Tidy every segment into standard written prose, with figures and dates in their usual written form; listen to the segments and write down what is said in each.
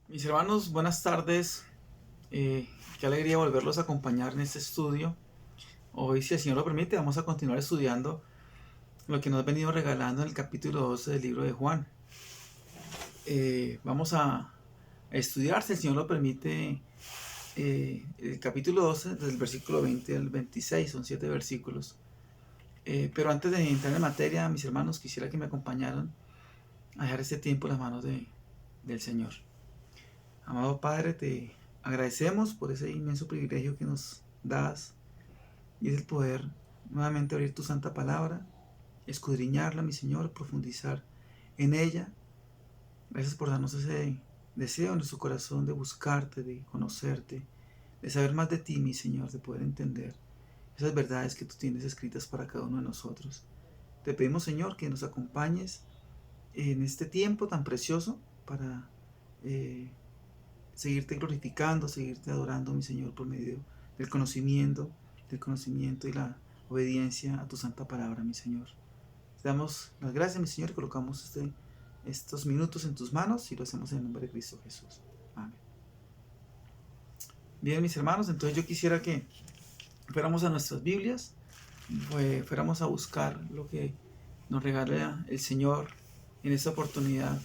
Mis hermanos, buenas tardes. Qué alegría volverlos a acompañar en este estudio. Hoy, si el Señor lo permite, vamos a continuar estudiando lo que nos ha venido regalando en el capítulo 12 del libro de Juan. Vamos a estudiar, si el Señor lo permite, el capítulo 12, desde el versículo 20 al 26, son 7 versículos. Pero antes de entrar en materia, mis hermanos, quisiera que me acompañaran a dejar este tiempo en las manos del Señor. Amado Padre, te agradecemos por ese inmenso privilegio que nos das y es el poder nuevamente abrir tu santa palabra, escudriñarla, mi Señor, profundizar en ella. Gracias por darnos ese deseo en nuestro corazón de buscarte, de conocerte, de saber más de ti, mi Señor, de poder entender esas verdades que tú tienes escritas para cada uno de nosotros. Te pedimos, Señor, que nos acompañes en este tiempo tan precioso para seguirte glorificando, seguirte adorando, mi Señor, por medio del conocimiento y la obediencia a tu santa palabra, mi Señor. Te damos las gracias, mi Señor, y colocamos estos minutos en tus manos y lo hacemos en el nombre de Cristo Jesús. Amén. Bien, mis hermanos, entonces yo quisiera que fuéramos a nuestras Biblias, fuéramos a buscar lo que nos regala el Señor en esta oportunidad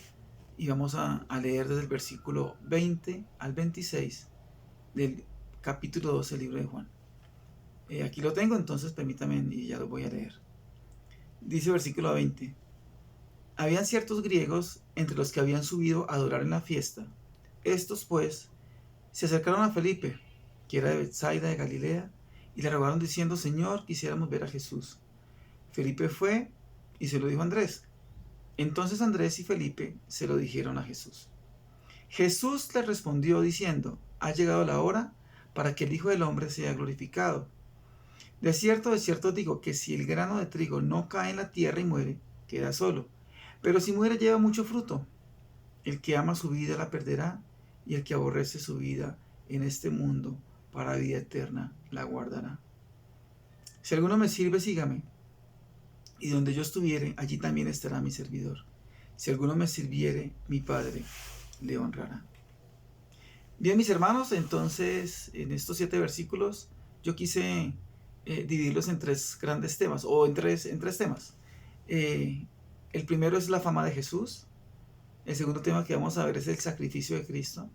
y vamos a leer desde el versículo 20 al 26 del capítulo 12 del libro de Juan. Aquí lo tengo, entonces permítame y ya lo voy a leer. Dice versículo 20: Habían ciertos griegos entre los que habían subido a adorar en la fiesta. Estos, pues, se acercaron a Felipe, que era de Betsaida de Galilea, y le rogaron diciendo: Señor, quisiéramos ver a Jesús. Felipe fue y se lo dijo a Andrés. Entonces Andrés y Felipe se lo dijeron a Jesús. Jesús les respondió diciendo: Ha llegado la hora para que el Hijo del Hombre sea glorificado. De cierto os digo que si el grano de trigo no cae en la tierra y muere, queda solo. Pero si muere, lleva mucho fruto. El que ama su vida la perderá, y el que aborrece su vida en este mundo para vida eterna la guardará. Si alguno me sirve, sígame, y donde yo estuviere, allí también estará mi servidor. Si alguno me sirviere, mi Padre le honrará. Bien, mis hermanos, entonces en estos 7 versículos yo quise dividirlos en 3 grandes temas, o en tres temas. El primero es la fama de Jesús. El segundo tema que vamos a ver es el sacrificio de Cristo.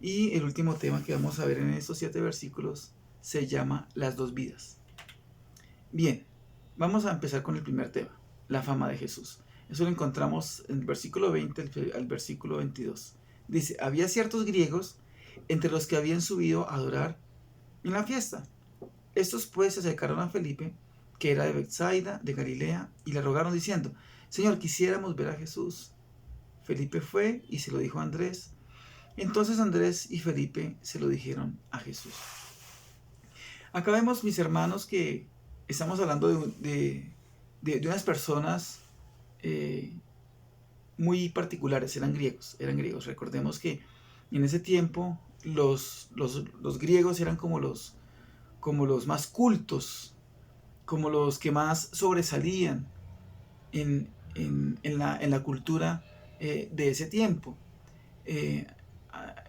Y el último tema que vamos a ver en estos 7 versículos se llama las dos vidas. Bien, vamos a empezar con el primer tema, la fama de Jesús. Eso lo encontramos en el versículo 20 al versículo 22. Dice: había ciertos griegos entre los que habían subido a adorar en la fiesta. Estos pues se acercaron a Felipe, que era de Betsaida, de Galilea, y le rogaron diciendo: Señor, quisiéramos ver a Jesús. Felipe fue y se lo dijo a Andrés. Entonces Andrés y Felipe se lo dijeron a Jesús. Acá vemos, mis hermanos, que estamos hablando de unas personas muy particulares. Eran griegos. Recordemos que en ese tiempo los griegos eran como los más cultos, como los que más sobresalían en la cultura de ese tiempo.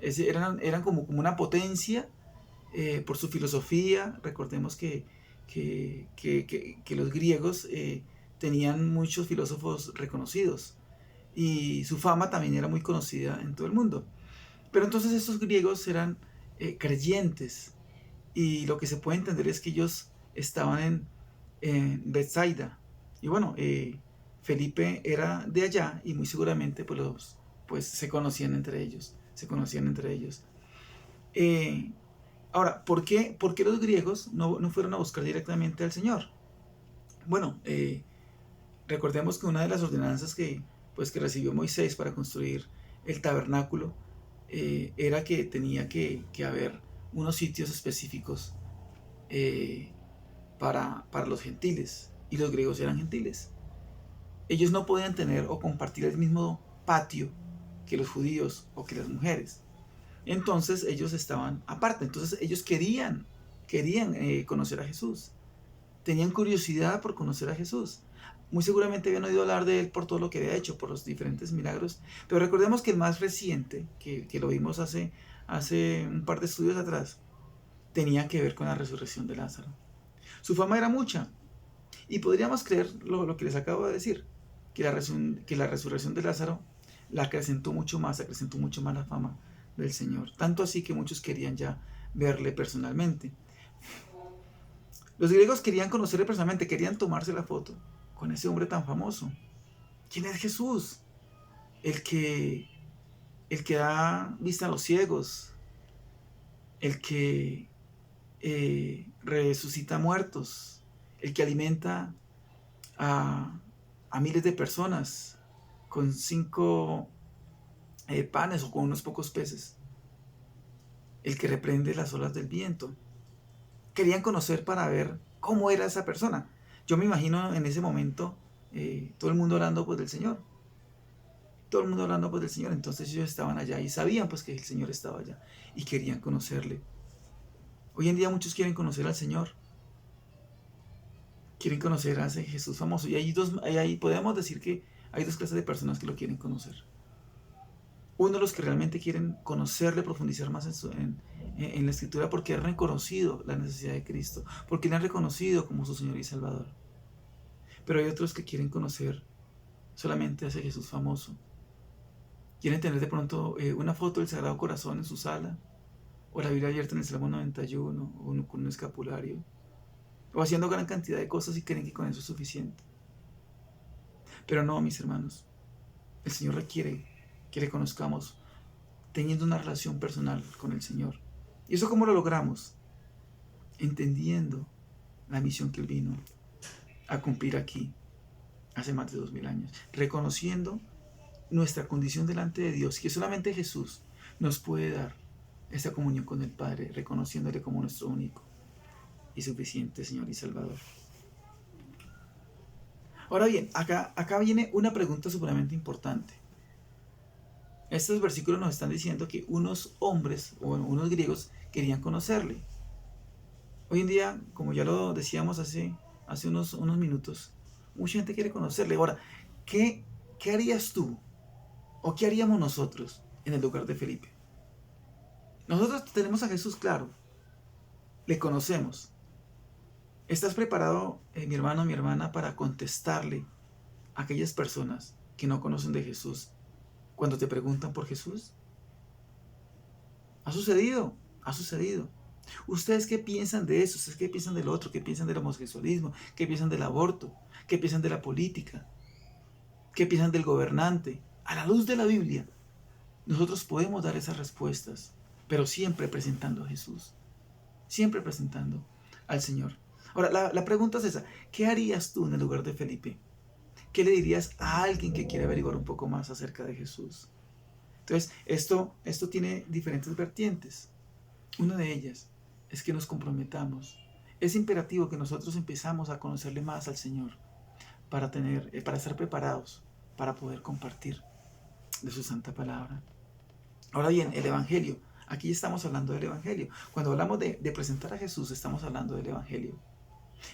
Eran como una potencia por su filosofía. Recordemos que los griegos tenían muchos filósofos reconocidos y su fama también era muy conocida en todo el mundo. Pero entonces estos griegos eran creyentes, y lo que se puede entender es que ellos estaban en Betsaida. Y bueno, Felipe era de allá y muy seguramente pues se conocían entre ellos. Ahora, ¿por qué los griegos no fueron a buscar directamente al Señor? Bueno, recordemos que una de las ordenanzas que recibió Moisés para construir el tabernáculo era que tenía que haber unos sitios específicos para los gentiles, y los griegos eran gentiles. Ellos no podían tener o compartir el mismo patio que los judíos o que las mujeres. Entonces ellos estaban aparte. Entonces ellos querían conocer a Jesús. Tenían curiosidad por conocer a Jesús. Muy seguramente habían oído hablar de él por todo lo que había hecho, por los diferentes milagros. Pero recordemos que el más reciente, que lo vimos hace un par de estudios atrás, tenía que ver con la resurrección de Lázaro. Su fama era mucha. Y podríamos creer lo que les acabo de decir, que la resurrección de Lázaro la acrecentó mucho más la fama del Señor. Tanto así que muchos querían ya verle personalmente. Los griegos querían conocerle personalmente, querían tomarse la foto con ese hombre tan famoso. ¿Quién es Jesús? El que da vista a los ciegos, el que resucita muertos, el que alimenta a miles de personas con 5 panes o con unos pocos peces, el que reprende las olas del viento. Querían conocer para ver cómo era esa persona. Yo me imagino en ese momento todo el mundo hablando pues del Señor. Todo el mundo hablando pues del Señor. Entonces ellos estaban allá y sabían pues que el Señor estaba allá y querían conocerle. Hoy en día muchos quieren conocer al Señor. Quieren conocer a ese Jesús famoso. Y ahí podemos decir que hay 2 clases de personas que lo quieren conocer. Uno, los que realmente quieren conocerle, profundizar más en la Escritura porque han reconocido la necesidad de Cristo, porque le han reconocido como su Señor y Salvador. Pero hay otros que quieren conocer solamente a ese Jesús famoso. Quieren tener de pronto una foto del Sagrado Corazón en su sala, o la Biblia abierta en el Salmo 91, o con un escapulario, o haciendo gran cantidad de cosas y creen que con eso es suficiente. Pero no, mis hermanos, el Señor requiere que le conozcamos teniendo una relación personal con el Señor. ¿Y eso cómo lo logramos? Entendiendo la misión que Él vino a cumplir aquí hace más de 2000 años, reconociendo nuestra condición delante de Dios, que solamente Jesús nos puede dar esta comunión con el Padre, reconociéndole como nuestro único y suficiente Señor y Salvador. Ahora bien, acá viene una pregunta supremamente importante. Estos versículos nos están diciendo que unos hombres o unos griegos querían conocerle. Hoy en día, como ya lo decíamos hace unos minutos, mucha gente quiere conocerle. Ahora, ¿qué harías tú o qué haríamos nosotros en el lugar de Felipe? Nosotros tenemos a Jesús claro, le conocemos. ¿Estás preparado, mi hermano, mi hermana, para contestarle a aquellas personas que no conocen de Jesús cuando te preguntan por Jesús? Ha sucedido. ¿Ustedes qué piensan de eso? ¿Ustedes qué piensan del otro? ¿Qué piensan del homosexualismo? ¿Qué piensan del aborto? ¿Qué piensan de la política? ¿Qué piensan del gobernante? A la luz de la Biblia, nosotros podemos dar esas respuestas, pero siempre presentando a Jesús, siempre presentando al Señor. Ahora, la pregunta es esa: ¿qué harías tú en el lugar de Felipe? ¿Qué le dirías a alguien que quiere averiguar un poco más acerca de Jesús? Entonces, esto tiene diferentes vertientes. Una de ellas es que nos comprometamos. Es imperativo que nosotros empezamos a conocerle más al Señor para estar preparados para poder compartir de su santa palabra. Ahora bien, el Evangelio. Aquí estamos hablando del Evangelio. Cuando hablamos de presentar a Jesús, estamos hablando del Evangelio.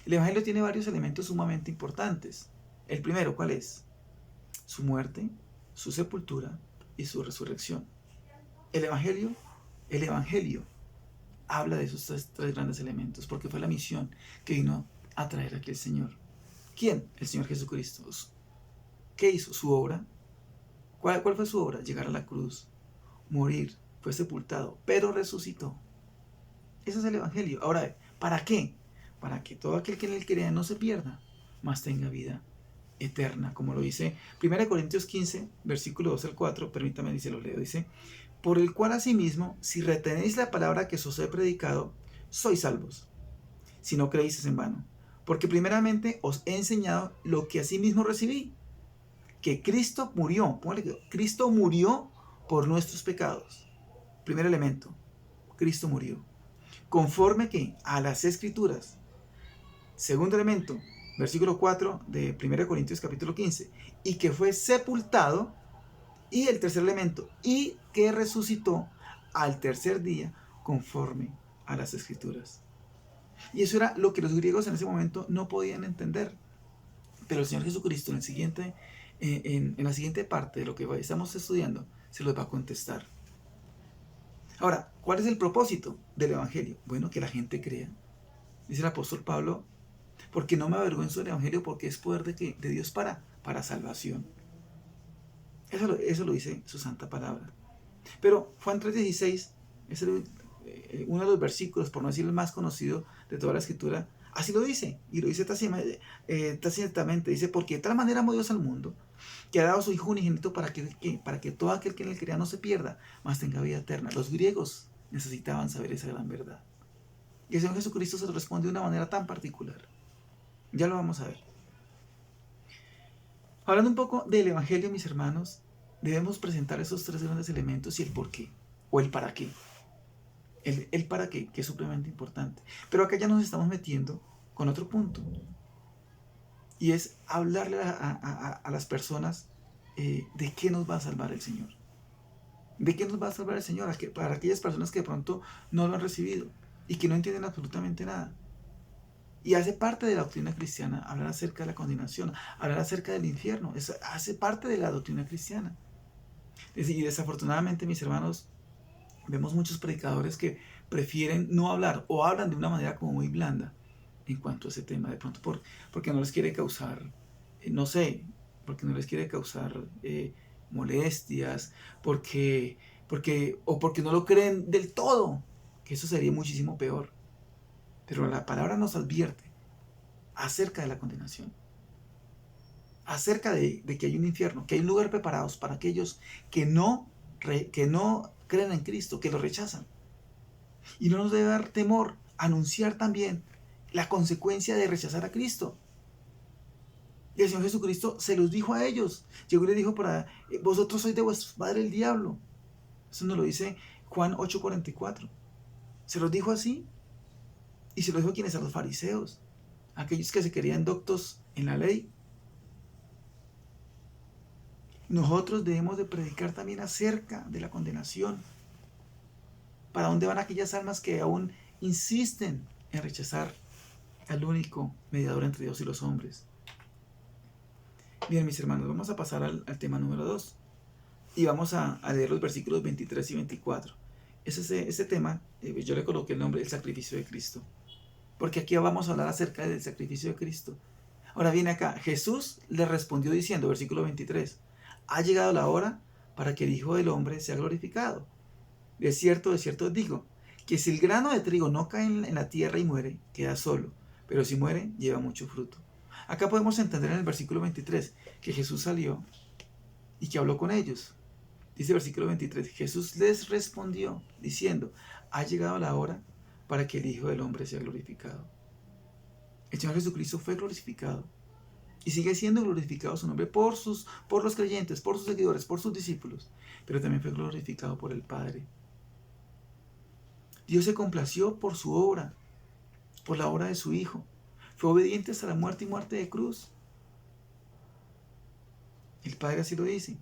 El Evangelio tiene varios elementos sumamente importantes. El primero, ¿cuál es? Su muerte, su sepultura y su resurrección. El Evangelio habla de esos tres grandes elementos, porque fue la misión que vino a traer aquí el Señor. ¿Quién? El Señor Jesucristo. ¿Qué hizo? Su obra. ¿Cuál fue su obra? Llegar a la cruz, morir, fue sepultado, pero resucitó. Ese es el Evangelio. Ahora, ¿para qué? Para que todo aquel que en él crea no se pierda, mas tenga vida eterna, como lo dice 1 Corintios 15, versículo 2 al 4, permítame, dice, lo leo, dice: por el cual asimismo, si retenéis la palabra que os he predicado, sois salvos, si no creéis es en vano. Porque primeramente os he enseñado lo que asimismo recibí, que Cristo murió, Cristo murió por nuestros pecados. Primer elemento, Cristo murió, conforme que a las Escrituras. Segundo elemento, versículo 4 de 1 Corintios capítulo 15, y que fue sepultado. Y el tercer elemento, y que resucitó al tercer día conforme a las Escrituras. Y eso era lo que los griegos en ese momento no podían entender. Pero el Señor Jesucristo en la siguiente parte de lo que estamos estudiando se los va a contestar. Ahora, ¿cuál es el propósito del Evangelio? Bueno, que la gente crea. Dice el apóstol Pablo, porque no me avergüenzo del Evangelio, porque es poder de Dios para salvación. Eso lo dice su santa palabra. Pero Juan 3:16 es uno de los versículos, por no decir el más conocido de toda la Escritura, así lo dice, y lo dice tácitamente, dice, porque de tal manera amó Dios al mundo, que ha dado a su Hijo unigénito para que todo aquel que en él crea no se pierda, mas tenga vida eterna. Los griegos necesitaban saber esa gran verdad. Y el Señor Jesucristo se lo responde de una manera tan particular. Ya lo vamos a ver. Hablando un poco del Evangelio, mis hermanos, debemos presentar esos tres grandes elementos y el por qué, o el para qué. El para qué, que es supremamente importante. Pero acá ya nos estamos metiendo con otro punto. Y es hablarle a las personas de qué nos va a salvar el Señor. ¿De qué nos va a salvar el Señor? Para aquellas personas que de pronto no lo han recibido y que no entienden absolutamente nada. Y hace parte de la doctrina cristiana hablar acerca de la condenación, hablar acerca del infierno. Hace parte de la doctrina cristiana. Y desafortunadamente, mis hermanos, vemos muchos predicadores que prefieren no hablar o hablan de una manera como muy blanda en cuanto a ese tema. De pronto porque no les quiere causar, no sé, porque no les quiere causar molestias, o porque no lo creen del todo, que eso sería muchísimo peor. Pero la palabra nos advierte acerca de la condenación, acerca de que hay un infierno, que hay un lugar preparado para aquellos que no creen en Cristo, que lo rechazan. Y no nos debe dar temor anunciar también la consecuencia de rechazar a Cristo. Y el Señor Jesucristo se los dijo a ellos. Llegó y les dijo, vosotros sois de vuestro padre el diablo. Eso nos lo dice Juan 8:44. Se los dijo así. Y se lo dijo a quienes, a los fariseos, aquellos que se querían doctos en la ley. Nosotros debemos de predicar también acerca de la condenación. ¿Para dónde van aquellas almas que aún insisten en rechazar al único mediador entre Dios y los hombres? Bien, mis hermanos, vamos a pasar al tema número 2. Y vamos a leer los versículos 23 y 24. Ese tema, yo le coloqué el nombre del sacrificio de Cristo. Porque aquí vamos a hablar acerca del sacrificio de Cristo. Ahora viene acá, Jesús le respondió diciendo, versículo 23, ha llegado la hora para que el Hijo del Hombre sea glorificado. De cierto os digo, que si el grano de trigo no cae en la tierra y muere, queda solo, pero si muere, lleva mucho fruto. Acá podemos entender en el versículo 23 que Jesús salió y que habló con ellos. Dice el versículo 23, Jesús les respondió diciendo, ha llegado la hora para que el Hijo del Hombre sea glorificado. El Señor Jesucristo fue glorificado y sigue siendo glorificado su nombre por los creyentes, por sus seguidores, por sus discípulos, pero también fue glorificado por el Padre. Dios se complació por su obra, por la obra de su Hijo. Fue obediente hasta la muerte y muerte de cruz. El Padre así lo dice,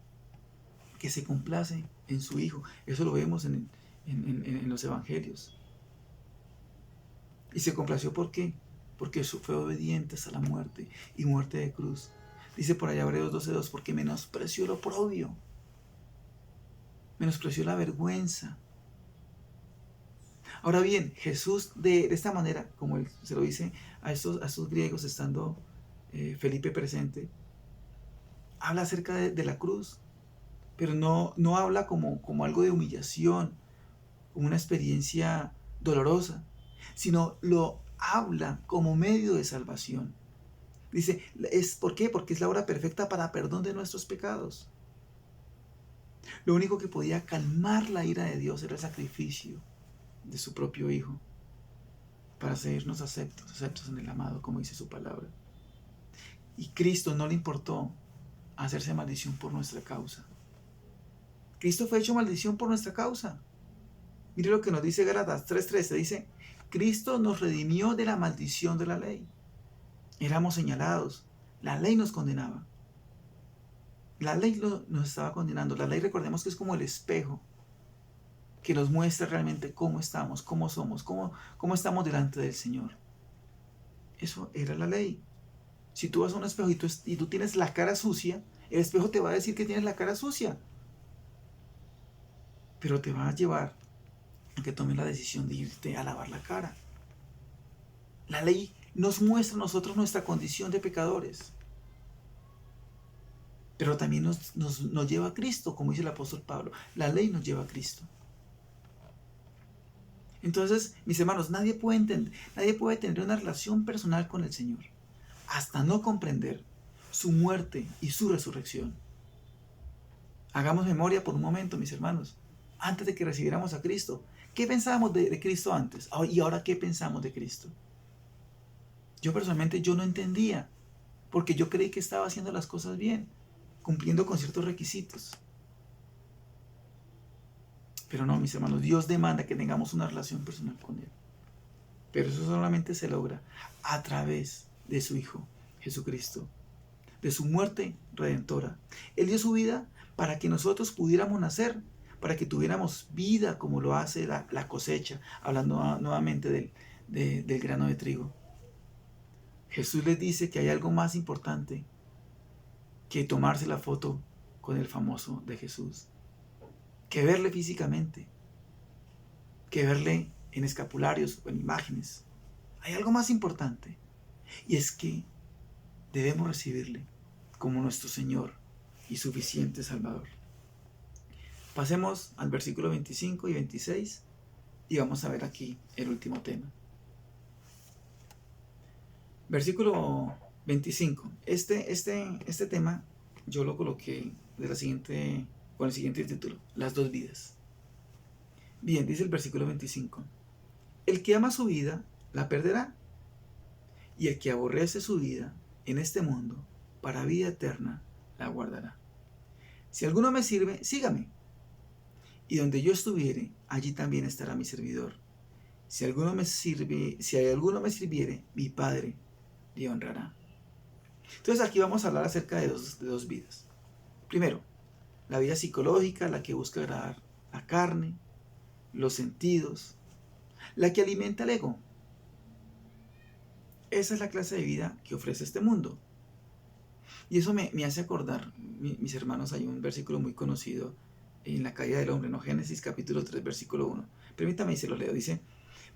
que se complace en su Hijo. Eso lo vemos en los evangelios. ¿Y se complació por qué? Porque fue obediente hasta la muerte y muerte de cruz. Dice por allá Hebreos 12:2, porque menospreció lo oprobio, menospreció la vergüenza. Ahora bien, Jesús de esta manera, como él se lo dice a estos griegos estando Felipe presente, habla acerca de la cruz, pero no habla como algo de humillación, como una experiencia dolorosa, sino lo habla como medio de salvación. Dice, ¿por qué? Porque es la hora perfecta para perdón de nuestros pecados. Lo único que podía calmar la ira de Dios era el sacrificio de su propio Hijo para hacernos aceptos en el amado, como dice su palabra. Y Cristo no le importó hacerse maldición por nuestra causa. Cristo fue hecho maldición por nuestra causa. Mire lo que nos dice Gálatas 3:13, dice, Cristo nos redimió de la maldición de la ley. Éramos señalados, la ley nos condenaba. La ley nos estaba condenando. La ley, recordemos que es como el espejo que nos muestra realmente cómo estamos, cómo somos, cómo estamos delante del Señor. Eso era la ley. Si tú vas a un espejo y tú tienes la cara sucia, el espejo te va a decir que tienes la cara sucia, pero te va a llevar a que tomes la decisión de irte a lavar la cara. La ley nos muestra a nosotros nuestra condición de pecadores, pero también nos lleva a Cristo, como dice el apóstol Pablo. La ley nos lleva a Cristo. Entonces, mis hermanos, nadie puede tener una relación personal con el Señor hasta no comprender su muerte y su resurrección. Hagamos memoria por un momento, mis hermanos, antes de que recibiéramos a Cristo. ¿Qué pensábamos de Cristo antes? ¿Y ahora qué pensamos de Cristo? Yo personalmente no entendía, porque yo creí que estaba haciendo las cosas bien, cumpliendo con ciertos requisitos. Pero no, mis hermanos, Dios demanda que tengamos una relación personal con Él. Pero eso solamente se logra a través de su Hijo, Jesucristo, de su muerte redentora. Él dio su vida para que nosotros pudiéramos nacer, para que tuviéramos vida como lo hace la cosecha, hablando nuevamente del grano de trigo. Jesús les dice que hay algo más importante que tomarse la foto con el famoso de Jesús, que verle físicamente, que verle en escapularios o en imágenes. Hay algo más importante, y es que debemos recibirle como nuestro Señor y suficiente Salvador. Pasemos al versículo 25 y 26 y vamos a ver aquí el último tema. Versículo 25. Este tema yo lo coloqué con el siguiente título: las dos vidas. Bien, dice el versículo 25. El que ama su vida la perderá, y el que aborrece su vida en este mundo para vida eterna la guardará. Si alguno me sirve, sígame, y donde yo estuviere, allí también estará mi servidor. Si alguno me sirviere, mi Padre le honrará. Entonces aquí vamos a hablar acerca de dos vidas. Primero, la vida psicológica, la que busca agradar la carne, los sentidos, la que alimenta el ego. Esa es la clase de vida que ofrece este mundo. Y eso me hace acordar, mis hermanos, hay un versículo muy conocido en la caída del hombre, ¿no? Génesis capítulo 3, versículo 1. Permítame y se lo leo. Dice: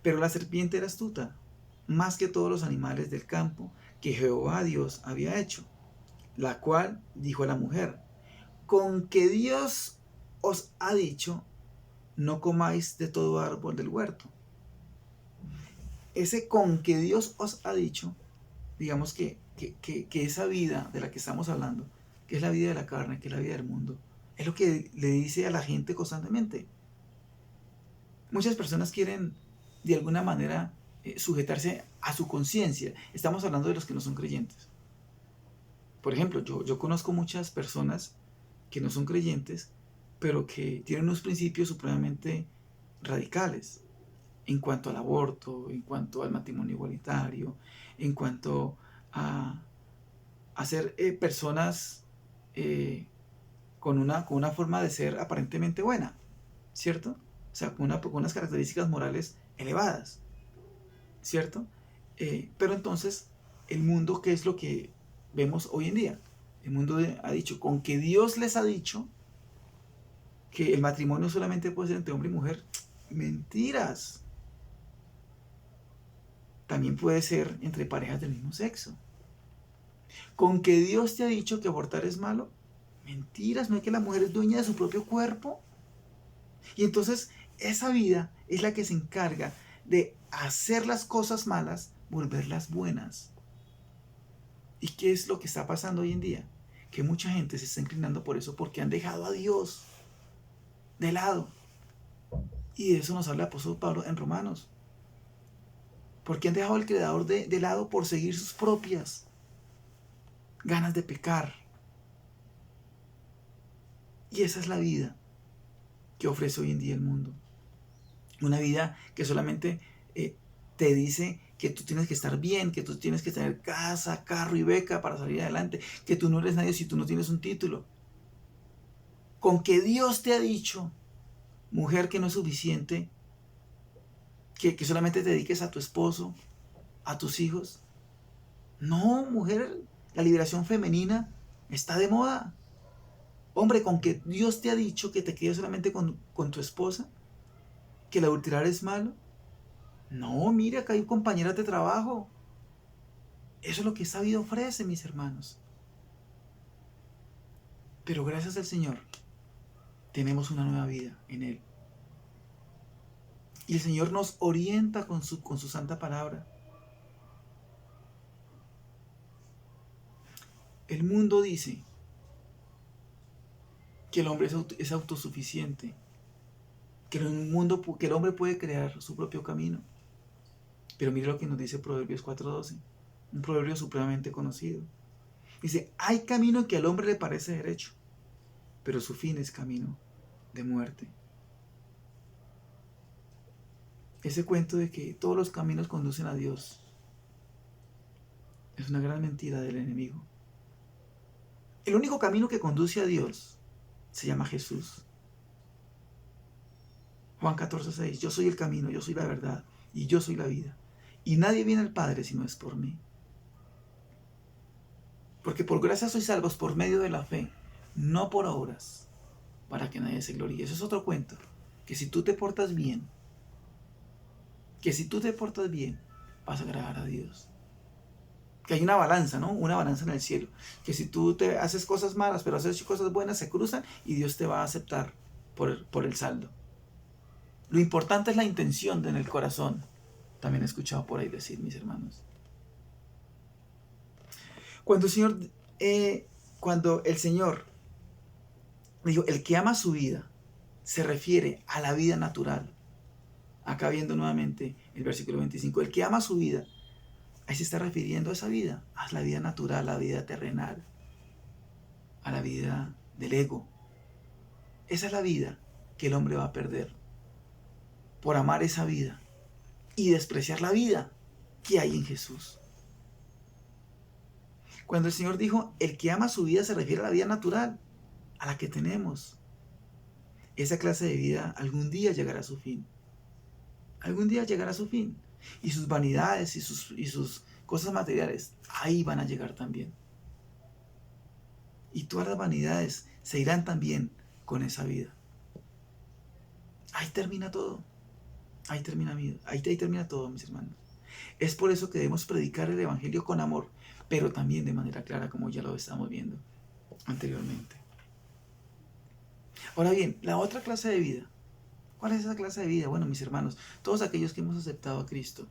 pero la serpiente era astuta, más que todos los animales del campo que Jehová Dios había hecho, la cual dijo a la mujer: con que Dios os ha dicho, no comáis de todo árbol del huerto. Ese con que Dios os ha dicho, digamos que esa vida de la que estamos hablando, que es la vida de la carne, que es la vida del mundo, es lo que le dice a la gente constantemente. Muchas personas quieren de alguna manera sujetarse a su conciencia. Estamos hablando de los que no son creyentes. Por ejemplo, yo conozco muchas personas que no son creyentes, pero que tienen unos principios supremamente radicales en cuanto al aborto, en cuanto al matrimonio igualitario, en cuanto a ser personas con una forma de ser aparentemente buena, ¿cierto? O sea, con unas características morales elevadas, ¿cierto? Pero entonces, el mundo, ¿qué es lo que vemos hoy en día? El mundo ha dicho, con que Dios les ha dicho que el matrimonio solamente puede ser entre hombre y mujer, mentiras. También puede ser entre parejas del mismo sexo. Con que Dios te ha dicho que abortar es malo, mentiras. No es que la mujer es dueña de su propio cuerpo. Y entonces esa vida es la que se encarga de hacer las cosas malas, volverlas buenas. ¿Y qué es lo que está pasando hoy en día? Que mucha gente se está inclinando por eso, porque han dejado a Dios de lado. Y de eso nos habla el apóstol Pablo en Romanos. Porque han dejado al Creador de lado por seguir sus propias ganas de pecar. Y esa es la vida que ofrece hoy en día el mundo. Una vida que solamente te dice que tú tienes que estar bien, que tú tienes que tener casa, carro y beca para salir adelante, que tú no eres nadie si tú no tienes un título. Con que Dios te ha dicho, mujer, que no es suficiente, que solamente te dediques a tu esposo, a tus hijos. No, mujer, la liberación femenina está de moda. Hombre, con que Dios te ha dicho que te quedes solamente con tu esposa, que el adulterar es malo. No, mire, acá hay compañeras de trabajo. Eso es lo que esta vida ofrece, mis hermanos. Pero gracias al Señor, tenemos una nueva vida en Él. Y el Señor nos orienta con su santa palabra. El mundo dice que el hombre es autosuficiente, que que el hombre puede crear su propio camino. Pero mire lo que nos dice Proverbios 4:12, un proverbio supremamente conocido. Dice, hay camino que al hombre le parece derecho, pero su fin es camino de muerte. Ese cuento de que todos los caminos conducen a Dios es una gran mentira del enemigo. El único camino que conduce a Dios se llama Jesús. Juan 14:6, yo soy el camino, yo soy la verdad y yo soy la vida. Y nadie viene al Padre si no es por mí. Porque por gracia sois salvos por medio de la fe, no por obras, para que nadie se gloríe. Eso es otro cuento. Que si tú te portas bien, vas a agradar a Dios. Que hay una balanza, ¿no? Una balanza en el cielo. Que si tú te haces cosas malas, pero haces cosas buenas, se cruzan y Dios te va a aceptar por el saldo. Lo importante es la intención en el corazón. También he escuchado por ahí decir, mis hermanos. Cuando el Señor dijo, el que ama su vida, se refiere a la vida natural. Acá viendo nuevamente el versículo 25, el que ama su vida, ahí se está refiriendo a esa vida, a la vida natural, a la vida terrenal, a la vida del ego. Esa es la vida que el hombre va a perder por amar esa vida y despreciar la vida que hay en Jesús. Cuando el Señor dijo, el que ama su vida, se refiere a la vida natural, a la que tenemos. Esa clase de vida algún día llegará a su fin. Algún día llegará a su fin. Y sus vanidades y sus cosas materiales, ahí van a llegar también. Y todas las vanidades se irán también con esa vida. Ahí termina todo. Ahí termina todo, mis hermanos. Es por eso que debemos predicar el Evangelio con amor, pero también de manera clara, como ya lo estamos viendo anteriormente. Ahora bien, la otra clase de vida. ¿Cuál es esa clase de vida? Bueno, mis hermanos, todos aquellos que hemos aceptado a Cristo,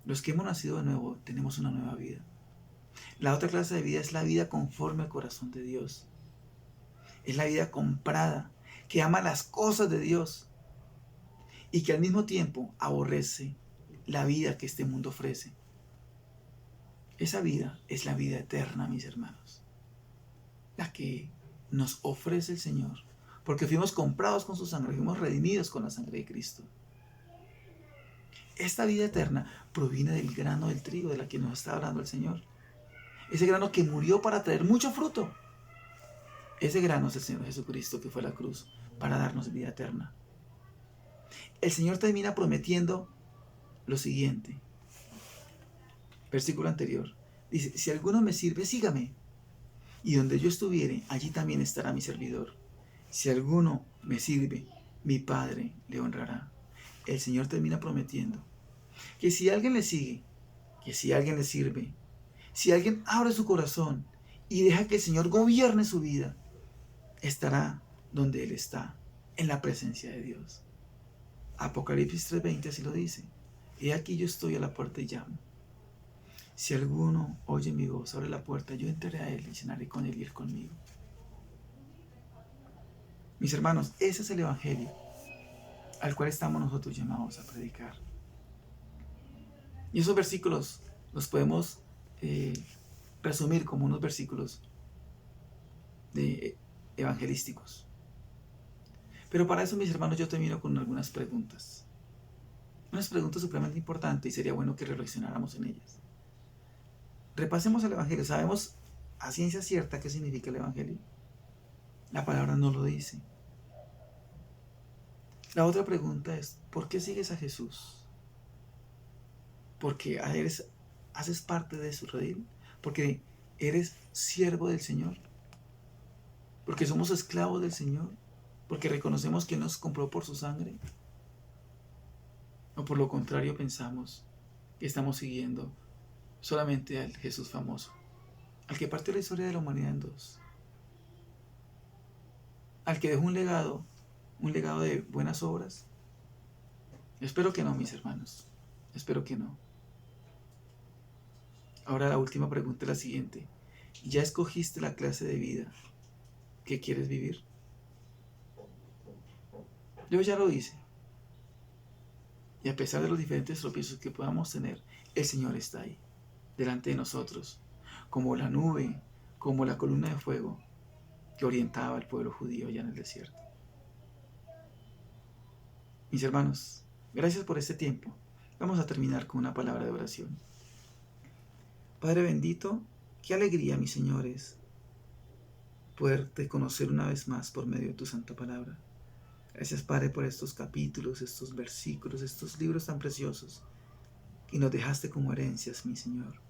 los que hemos nacido de nuevo, tenemos una nueva vida. La otra clase de vida es la vida conforme al corazón de Dios. Es la vida comprada, que ama las cosas de Dios y que al mismo tiempo aborrece la vida que este mundo ofrece. Esa vida es la vida eterna, mis hermanos. La que nos ofrece el Señor. Porque fuimos comprados con su sangre, fuimos redimidos con la sangre de Cristo. Esta vida eterna proviene del grano del trigo de la que nos está hablando el Señor. Ese grano que murió para traer mucho fruto. Ese grano es el Señor Jesucristo que fue a la cruz para darnos vida eterna. El Señor termina prometiendo lo siguiente. Versículo anterior. Dice, si alguno me sirve, sígame. Y donde yo estuviere, allí también estará mi servidor. Si alguno me sirve, mi Padre le honrará. El Señor termina prometiendo que si alguien le sigue, que si alguien le sirve, si alguien abre su corazón y deja que el Señor gobierne su vida, estará donde Él está, en la presencia de Dios. Apocalipsis 3:20 así lo dice. He aquí yo estoy a la puerta y llamo. Si alguno oye mi voz, abre la puerta, yo entraré a Él y cenaré con Él y Él conmigo. Mis hermanos, ese es el Evangelio al cual estamos nosotros llamados a predicar. Y esos versículos los podemos resumir como unos versículos evangelísticos. Pero para eso, mis hermanos, yo termino con algunas preguntas. Unas preguntas supremamente importantes y sería bueno que reflexionáramos en ellas. Repasemos el Evangelio. ¿Sabemos a ciencia cierta qué significa el Evangelio? La palabra no lo dice. La otra pregunta es, ¿por qué sigues a Jesús? Porque haces parte de su redil, porque eres siervo del Señor, porque somos esclavos del Señor, porque reconocemos que nos compró por su sangre, o por lo contrario pensamos que estamos siguiendo solamente al Jesús famoso, al que partió la historia de la humanidad en dos, al que dejó un legado de buenas obras. Espero que no, mis hermanos, espero que no. Ahora la última pregunta es la siguiente: ¿ya escogiste la clase de vida que quieres vivir? Yo ya lo hice, y a pesar de los diferentes tropiezos que podamos tener, el Señor está ahí, delante de nosotros, como la nube, como la columna de fuego que orientaba al pueblo judío allá en el desierto. Mis hermanos, gracias por este tiempo. Vamos a terminar con una palabra de oración. Padre bendito, qué alegría, mis señores, poderte conocer una vez más por medio de tu santa palabra. Gracias, Padre, por estos capítulos, estos versículos, estos libros tan preciosos que nos dejaste como herencias, mi Señor.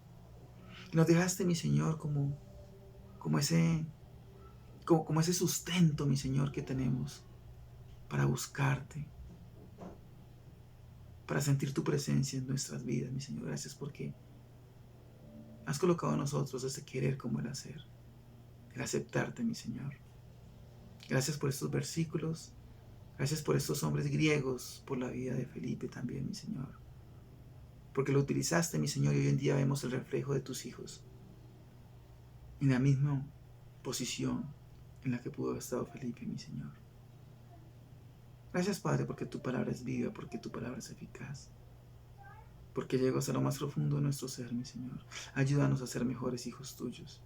Y nos dejaste, mi Señor, como ese sustento, mi Señor, que tenemos para buscarte, para sentir tu presencia en nuestras vidas, mi Señor. Gracias porque has colocado en nosotros ese querer como el hacer, el aceptarte, mi Señor. Gracias por estos versículos. Gracias por estos hombres griegos, por la vida de Felipe también, mi Señor. Porque lo utilizaste, mi Señor, y hoy en día vemos el reflejo de tus hijos en la misma posición en la que pudo haber estado Felipe, mi Señor. Gracias, Padre, porque tu palabra es viva, porque tu palabra es eficaz, porque llegas a lo más profundo de nuestro ser, mi Señor. Ayúdanos a ser mejores hijos tuyos,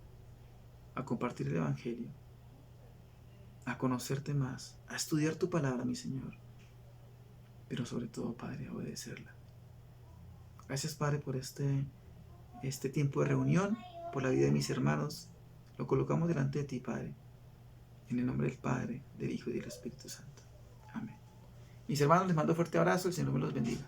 a compartir el Evangelio, a conocerte más, a estudiar tu palabra, mi Señor, pero sobre todo, Padre, a obedecerla. Gracias, Padre, por este tiempo de reunión, por la vida de mis hermanos. Lo colocamos delante de ti, Padre, en el nombre del Padre, del Hijo y del Espíritu Santo. Amén. Mis hermanos, les mando un fuerte abrazo. El Señor me los bendiga.